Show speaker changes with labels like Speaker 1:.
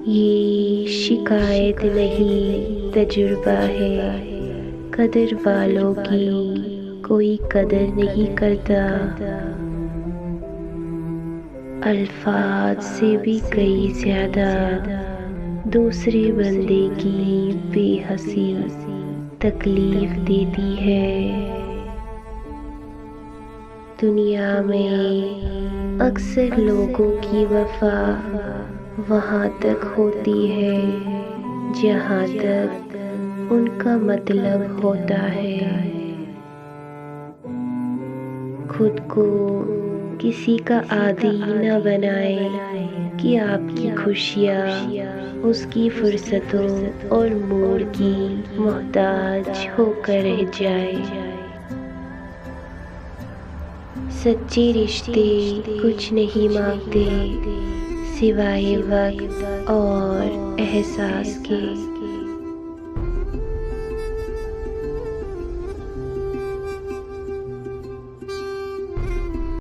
Speaker 1: ये शिकायत नहीं तजुर्बा है, कदर वालों की कोई कदर नहीं करता। अल्फाज से भी कई ज्यादा दूसरे बंदे की बेहसी तकलीफ देती है। दुनिया में अक्सर लोगों की वफा वहाँ तक होती है जहाँ तक उनका मतलब होता है। खुद को किसी का आदी न बनाए कि आपकी खुशियाँ उसकी फुर्सतों और मूड की मोहताज होकर रह जाए। सच्चे रिश्ते कुछ नहीं मांगते सिवाय वक्त और एहसास के।